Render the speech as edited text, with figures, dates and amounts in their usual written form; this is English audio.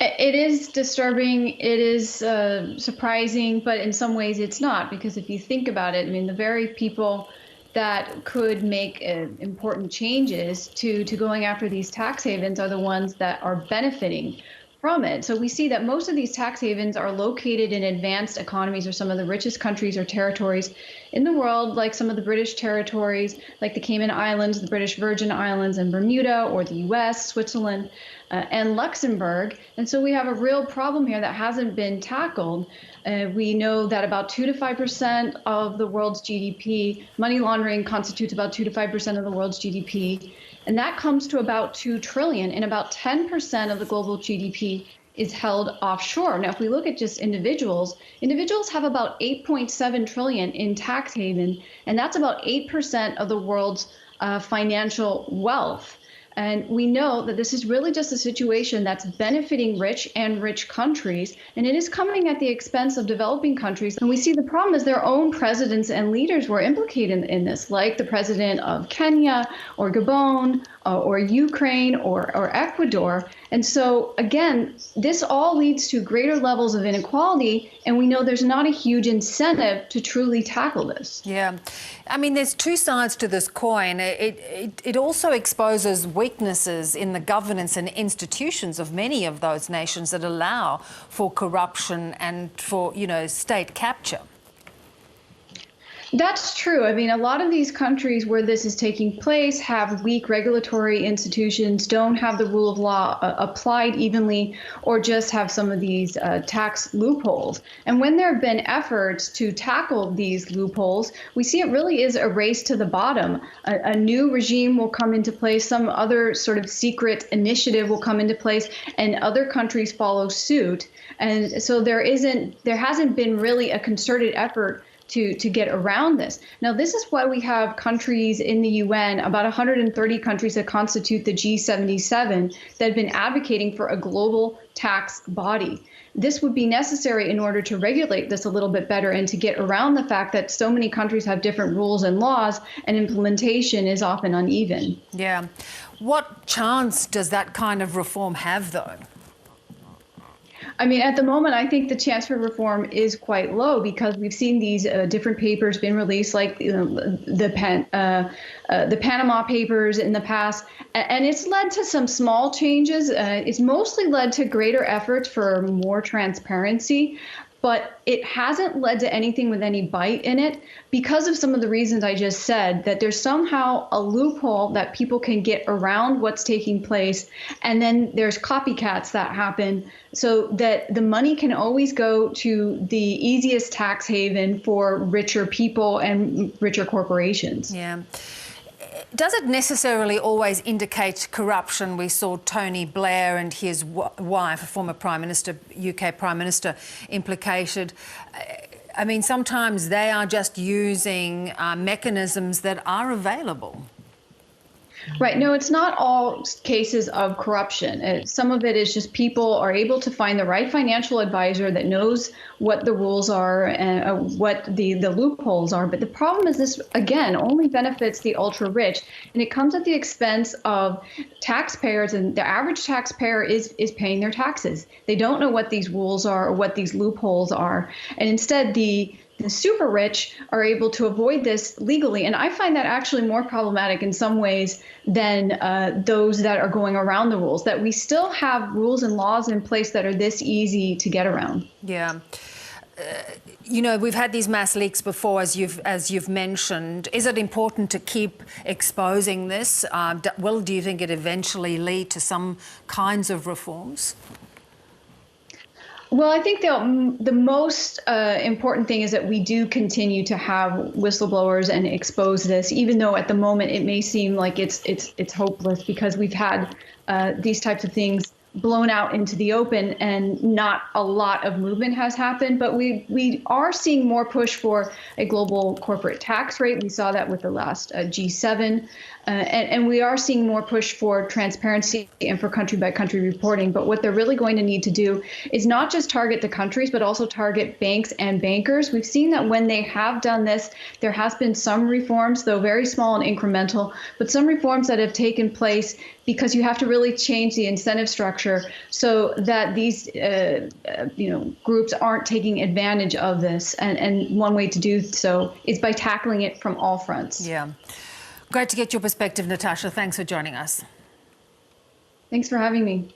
It is disturbing. It is surprising, but in some ways it's not, because if you think about it, I mean, the very people that could make important changes to going after these tax havens are the ones that are benefiting from it. So we see that most of these tax havens are located in advanced economies or some of the richest countries or territories in the world, like some of the British territories, like the Cayman Islands, the British Virgin Islands, and Bermuda, or the US, Switzerland, and Luxembourg. And so we have a real problem here that hasn't been tackled. We know that about 2 to 5% of the world's GDP, money laundering constitutes about 2 to 5% of the world's GDP. And that comes to about 2 trillion, and about 10% of the global GDP is held offshore. Now, if we look at just individuals have about 8.7 trillion in tax haven, and that's about 8% of the world's financial wealth. And we know that this is really just a situation that's benefiting rich and rich countries, and it is coming at the expense of developing countries. And we see the problem is their own presidents and leaders were implicated in this, like the president of Kenya or Gabon or Ukraine or Ecuador. And so, again, this all leads to greater levels of inequality, and we know there's not a huge incentive to truly tackle this. Yeah. I mean, there's two sides to this coin. It also exposes weaknesses in the governance and institutions of many of those nations that allow for corruption and for, state capture. That's true. I mean, a lot of these countries where this is taking place have weak regulatory institutions, don't have the rule of law applied evenly, or just have some of these tax loopholes. And when there have been efforts to tackle these loopholes, we see it really is a race to the bottom. A new regime will come into place, some other sort of secret initiative will come into place, and other countries follow suit. And so there hasn't been really a concerted effort to get around this. Now, this is why we have countries in the UN, about 130 countries that constitute the G77, that have been advocating for a global tax body. This would be necessary in order to regulate this a little bit better and to get around the fact that so many countries have different rules and laws, and implementation is often uneven. Yeah. What chance does that kind of reform have, though? I mean, at the moment, I think the chance for reform is quite low, because we've seen these different papers being released, like the Panama Papers in the past, and it's led to some small changes. It's mostly led to greater efforts for more transparency, but it hasn't led to anything with any bite in it, because of some of the reasons I just said, that there's somehow a loophole that people can get around what's taking place. And then there's copycats that happen, so that the money can always go to the easiest tax haven for richer people and richer corporations. Yeah. Does it necessarily always indicate corruption? We saw Tony Blair and his wife, a former Prime Minister, UK Prime Minister, implicated. I mean, sometimes they are just using mechanisms that are available. Right. No, it's not all cases of corruption. Some of it is just people are able to find the right financial advisor that knows what the rules are and what the loopholes are. But the problem is this, again, only benefits the ultra rich, and it comes at the expense of taxpayers. And the average taxpayer is paying their taxes. They don't know what these rules are or what these loopholes are. And instead, the super rich are able to avoid this legally. And I find that actually more problematic in some ways than those that are going around the rules, that we still have rules and laws in place that are this easy to get around. Yeah. We've had these mass leaks before, as you've mentioned. Is it important to keep exposing this? Do you think it eventually lead to some kinds of reforms? Well, I think the most important thing is that we do continue to have whistleblowers and expose this, even though at the moment it may seem like it's hopeless, because we've had these types of things blown out into the open and not a lot of movement has happened. But we are seeing more push for a global corporate tax rate. We saw that with the last G7. And we are seeing more push for transparency and for country-by-country reporting. But what they're really going to need to do is not just target the countries, but also target banks and bankers. We've seen that when they have done this, there has been some reforms, though very small and incremental, but some reforms that have taken place, because you have to really change the incentive structure structure so that these groups aren't taking advantage of this. And one way to do so is by tackling it from all fronts. Yeah. Great to get your perspective, Natasha. Thanks for joining us. Thanks for having me.